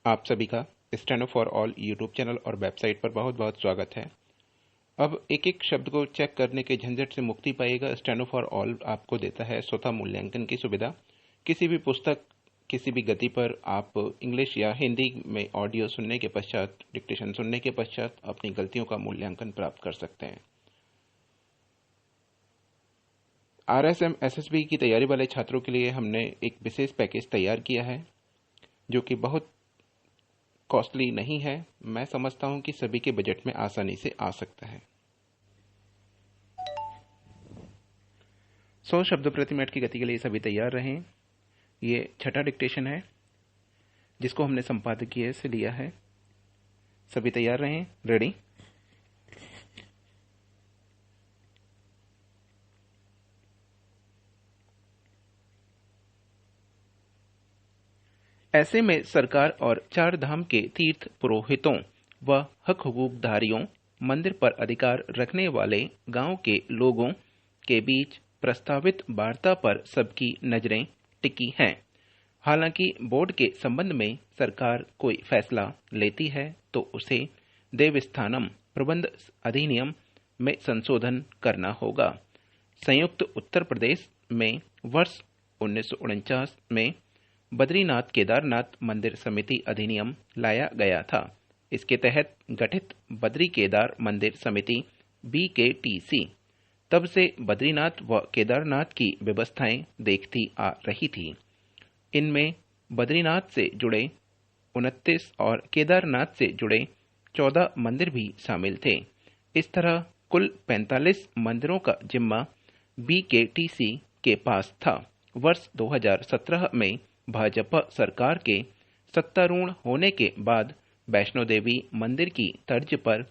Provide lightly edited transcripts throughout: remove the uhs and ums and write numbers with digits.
आप सभी का steno for all YouTube channel और वेबसाइट पर बहुत बहुत स्वागत है। अब एक एक शब्द को चेक करने के झंझट से मुक्ति पाएगा। स्टेनो फॉर ऑल आपको देता है स्वतः मूल्यांकन की सुविधा। किसी भी पुस्तक किसी भी गति पर आप इंग्लिश या हिंदी में ऑडियो सुनने के पश्चात, डिक्टेशन सुनने के पश्चात अपनी गलतियों का मूल्यांकन प्राप्त कर सकते हैं। RSM SSB की तैयारी वाले छात्रों के लिए हमने एक विशेष पैकेज तैयार किया है जो कि बहुत कॉस्टली नहीं है। मैं समझता हूं कि सभी के बजट में आसानी से आ सकता है। 100 शब्द प्रति मिनट की गति के लिए सभी तैयार रहें। ये छठा डिक्टेशन है जिसको हमने संपादकीय से लिया है। सभी तैयार रहें। रेडी। ऐसे में सरकार और चार धाम के तीर्थ पुरोहितों व हक हुकूकधारियों, मंदिर पर अधिकार रखने वाले गांव के लोगों के बीच प्रस्तावित वार्ता पर सबकी नजरें टिकी हैं। हालांकि बोर्ड के संबंध में सरकार कोई फैसला लेती है तो उसे देवस्थानम प्रबंध अधिनियम में संशोधन करना होगा। संयुक्त उत्तर प्रदेश में वर्ष 1949 में बद्रीनाथ केदारनाथ मंदिर समिति अधिनियम लाया गया था। इसके तहत गठित बद्री केदार मंदिर समिति BKTC तब से बद्रीनाथ व केदारनाथ की व्यवस्थाएं देखती आ रही थी। इनमें बद्रीनाथ से जुड़े 29 और केदारनाथ से जुड़े 14 मंदिर भी शामिल थे। इस तरह कुल 45 मंदिरों का जिम्मा BKTC के पास था। वर्ष 2017 में भाजपा सरकार के सत्तारूढ़ होने के बाद वैष्णो देवी मंदिर की तर्ज पर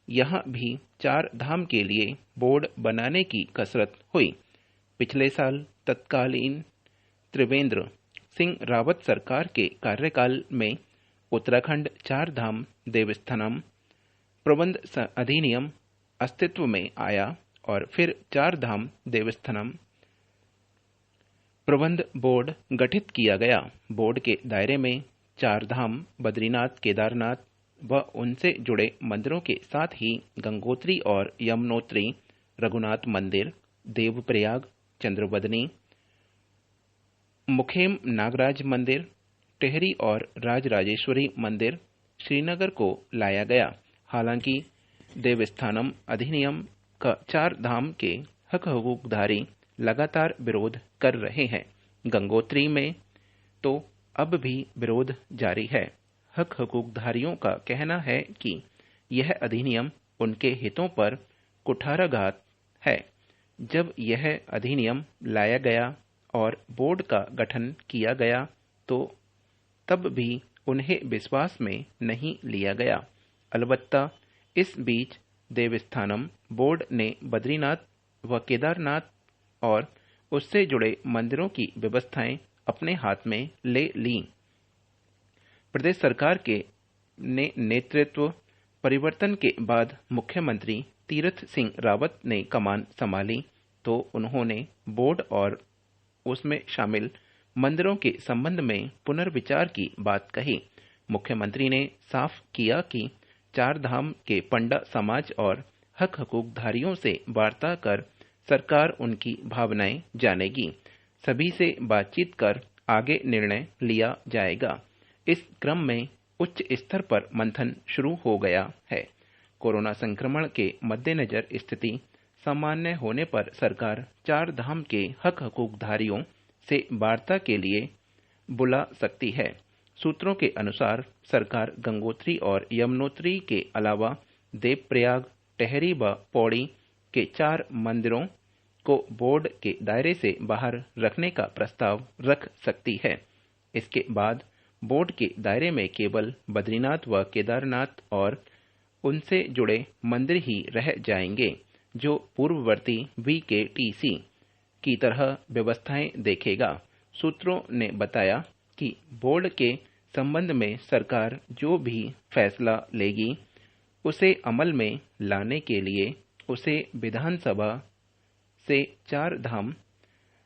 यहां भी चार धाम के लिए बोर्ड बनाने की कसरत हुई। पिछले साल तत्कालीन त्रिवेंद्र सिंह रावत सरकार के कार्यकाल में उत्तराखंड चार धाम देवस्थानम प्रबंध अधिनियम अस्तित्व में आया और फिर चार धाम देवस्थानम प्रबंध बोर्ड गठित किया गया। बोर्ड के दायरे में चार धाम बद्रीनाथ, केदारनाथ व उनसे जुड़े मंदिरों के साथ ही गंगोत्री और यमुनोत्री, रघुनाथ मंदिर, देवप्रयाग, चंद्रवदनी, मुखेम नागराज मंदिर, टेहरी और राजराजेश्वरी मंदिर श्रीनगर को लाया गया। हालांकि देवस्थानम अधिनियम का चार धाम के हक हकूकधारी लगातार विरोध कर रहे हैं। गंगोत्री में तो अब भी विरोध जारी है। हक हकूकधारियों का कहना है कि यह अधिनियम उनके हितों पर कुठाराघात है। जब यह अधिनियम लाया गया और बोर्ड का गठन किया गया तो तब भी उन्हें विश्वास में नहीं लिया गया। अलबत्ता इस बीच देवस्थानम बोर्ड ने बद्रीनाथ व केदारनाथ और उससे जुड़े मंदिरों की व्यवस्थाएं अपने हाथ में ले ली। प्रदेश सरकार के नेतृत्व परिवर्तन के बाद मुख्यमंत्री तीरथ सिंह रावत ने कमान संभाली तो उन्होंने बोर्ड और उसमें शामिल मंदिरों के संबंध में पुनर्विचार की बात कही। मुख्यमंत्री ने साफ किया कि चार धाम के पंडा समाज और हक हकूकधारियों से वार्ता कर सरकार उनकी भावनाएं जानेगी। सभी से बातचीत कर आगे निर्णय लिया जाएगा। इस क्रम में उच्च स्तर पर मंथन शुरू हो गया है। कोरोना संक्रमण के मद्देनजर स्थिति सामान्य होने पर सरकार चार धाम के हक हकूकधारियों से वार्ता के लिए बुला सकती है। सूत्रों के अनुसार सरकार गंगोत्री और यमुनोत्री के अलावा देवप्रयाग, टेहरी व पौड़ी के चार मंदिरों को बोर्ड के दायरे से बाहर रखने का प्रस्ताव रख सकती है। इसके बाद बोर्ड के दायरे में केवल बद्रीनाथ व केदारनाथ और उनसे जुड़े मंदिर ही रह जाएंगे जो पूर्ववर्ती BKTC की तरह व्यवस्थाएं देखेगा। सूत्रों ने बताया कि बोर्ड के संबंध में सरकार जो भी फैसला लेगी उसे अमल में लाने के लिए उसे विधानसभा से चार धाम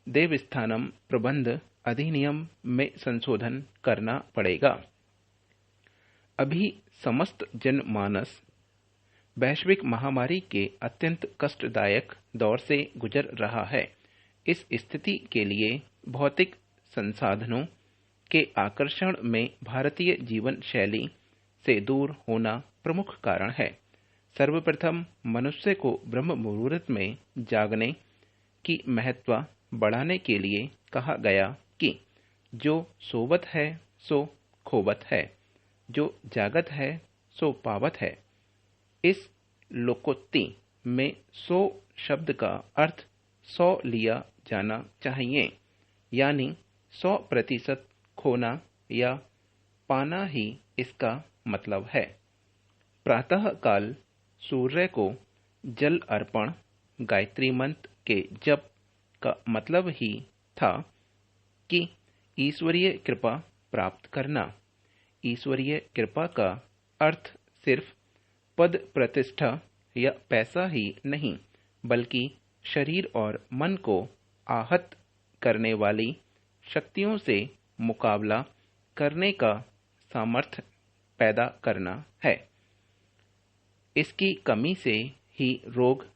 देवस्थानम प्रबंध अधिनियम में संशोधन करना पड़ेगा। अभी समस्त जनमानस वैश्विक महामारी के अत्यंत कष्टदायक दौर से गुजर रहा है। इस स्थिति के लिए भौतिक संसाधनों के आकर्षण में भारतीय जीवन शैली से दूर होना प्रमुख कारण है। सर्वप्रथम मनुष्य को ब्रह्म मुहूर्त में जागने की महत्व बढ़ाने के लिए कहा गया कि जो सोवत है सो खोवत है, जो जागत है सो पावत है। इस लोकोक्ति में 100 शब्द का अर्थ 100 लिया जाना चाहिए, यानी 100% खोना या पाना ही इसका मतलब है। प्रातः काल सूर्य को जल अर्पण गायत्री मंत्र के जप का मतलब ही था कि ईश्वरीय कृपा प्राप्त करना। ईश्वरीय कृपा का अर्थ सिर्फ पद प्रतिष्ठा या पैसा ही नहीं, बल्कि शरीर और मन को आहत करने वाली शक्तियों से मुकाबला करने का सामर्थ्य पैदा करना है। इसकी कमी से ही रोग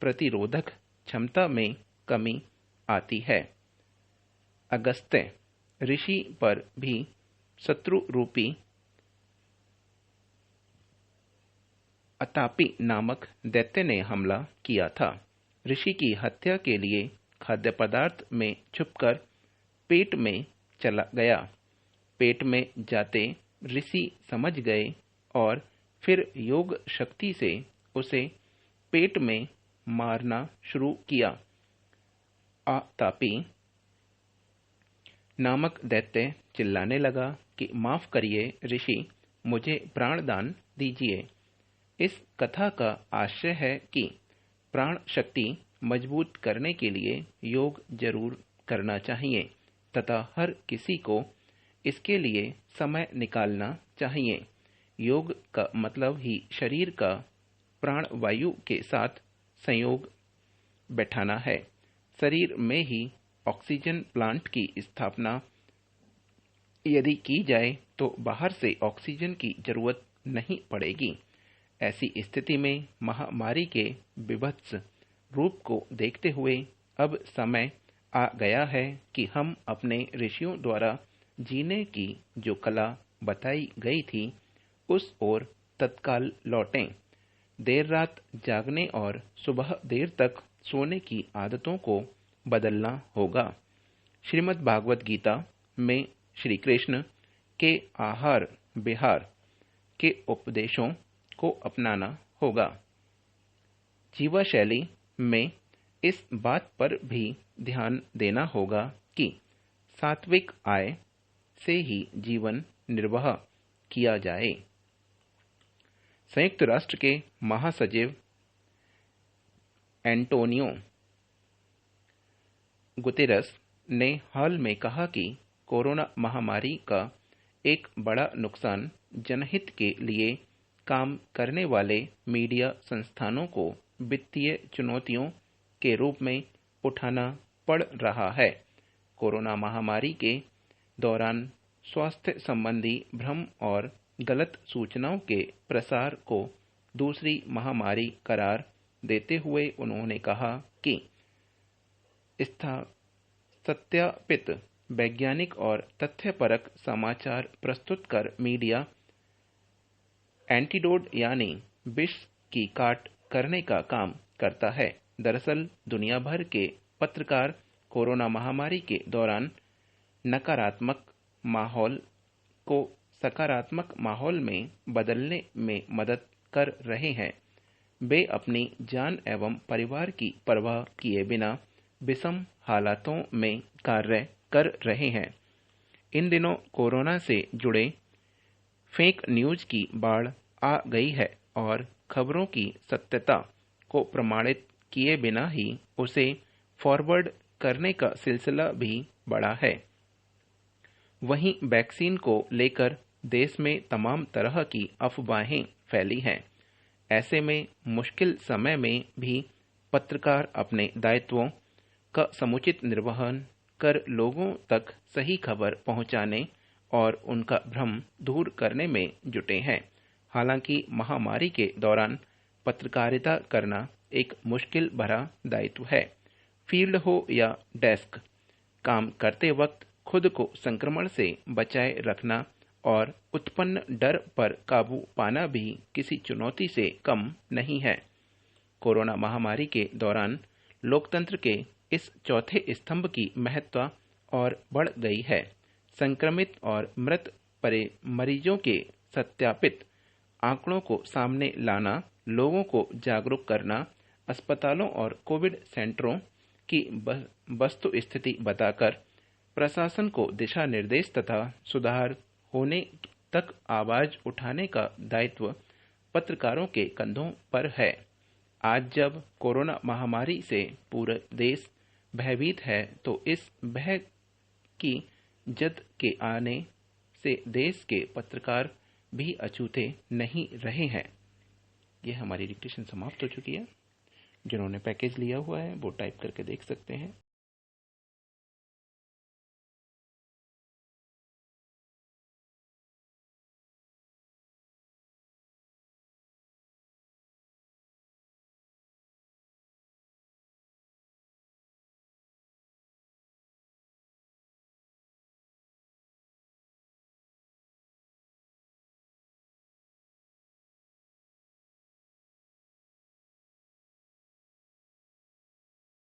प्रतिरोधक क्षमता में कमी आती है। अगस्त्य ऋषि पर भी शत्रु रूपी अतापी नामक दैत्य ने हमला किया था। ऋषि की हत्या के लिए खाद्य पदार्थ में छुपकर पेट में चला गया। पेट में जाते ऋषि समझ गए और फिर योग शक्ति से उसे पेट में मारना शुरू किया। अतापी नामक दैत्य चिल्लाने लगा कि माफ करिए ऋषि, मुझे प्राणदान दीजिए। इस कथा का आशय है कि प्राण शक्ति मजबूत करने के लिए योग जरूर करना चाहिए तथा हर किसी को इसके लिए समय निकालना चाहिए। योग का मतलब ही शरीर का प्राण वायु के साथ संयोग बैठाना है। शरीर में ही ऑक्सीजन प्लांट की स्थापना यदि की जाए तो बाहर से ऑक्सीजन की जरूरत नहीं पड़ेगी। ऐसी स्थिति में महामारी के विभत्स रूप को देखते हुए अब समय आ गया है कि हम अपने ऋषियों द्वारा जीने की जो कला बताई गई थी उस ओर तत्काल लौटें। देर रात जागने और सुबह देर तक सोने की आदतों को बदलना होगा। श्रीमद् भागवत गीता में श्री कृष्ण के आहार विहार के उपदेशों को अपनाना होगा। जीवन शैली में इस बात पर भी ध्यान देना होगा कि सात्विक आय से ही जीवन निर्वाह किया जाए। संयुक्त राष्ट्र के महासचिव एंटोनियो गुतेरस ने हाल में कहा कि कोरोना महामारी का एक बड़ा नुकसान जनहित के लिए काम करने वाले मीडिया संस्थानों को वित्तीय चुनौतियों के रूप में उठाना पड़ रहा है। कोरोना महामारी के दौरान स्वास्थ्य संबंधी भ्रम और गलत सूचनाओं के प्रसार को दूसरी महामारी करार देते हुए उन्होंने कहा कि सत्यापित वैज्ञानिक और तथ्यपरक समाचार प्रस्तुत कर मीडिया एंटीडोट यानी विष की काट करने का काम करता है। दरअसल दुनिया भर के पत्रकार कोरोना महामारी के दौरान नकारात्मक माहौल को सकारात्मक माहौल में बदलने में मदद कर रहे हैं। वे अपनी जान एवं परिवार की परवाह किए बिना विषम हालातों में कार्य कर रहे हैं। इन दिनों कोरोना से जुड़े फेक न्यूज की बाढ़ आ गई है और खबरों की सत्यता को प्रमाणित किए बिना ही उसे फॉरवर्ड करने का सिलसिला भी बढ़ा है। वहीं वैक्सीन को लेकर देश में तमाम तरह की अफवाहें फैली हैं। ऐसे में मुश्किल समय में भी पत्रकार अपने दायित्वों का समुचित निर्वहन कर लोगों तक सही खबर पहुंचाने और उनका भ्रम दूर करने में जुटे हैं। हालांकि महामारी के दौरान पत्रकारिता करना एक मुश्किल भरा दायित्व है। फील्ड हो या डेस्क, काम करते वक्त खुद को संक्रमण से बचाए रखना और उत्पन्न डर पर काबू पाना भी किसी चुनौती से कम नहीं है। कोरोना महामारी के दौरान लोकतंत्र के इस चौथे स्तंभ की महत्ता और बढ़ गई है। संक्रमित और मृत पड़े मरीजों के सत्यापित आंकड़ों को सामने लाना, लोगों को जागरूक करना, अस्पतालों और कोविड सेंटरों की वस्तु स्थिति बताकर प्रशासन को दिशा निर्देश तथा सुधार होने तक आवाज उठाने का दायित्व पत्रकारों के कंधों पर है। आज जब कोरोना महामारी से पूरा देश भयभीत है, तो इस भय की जद के आने से देश के पत्रकार भी अछूते नहीं रहे हैं। यह हमारी डिक्टेशन समाप्त हो चुकी है। जिन्होंने पैकेज लिया हुआ है वो टाइप करके देख सकते हैं।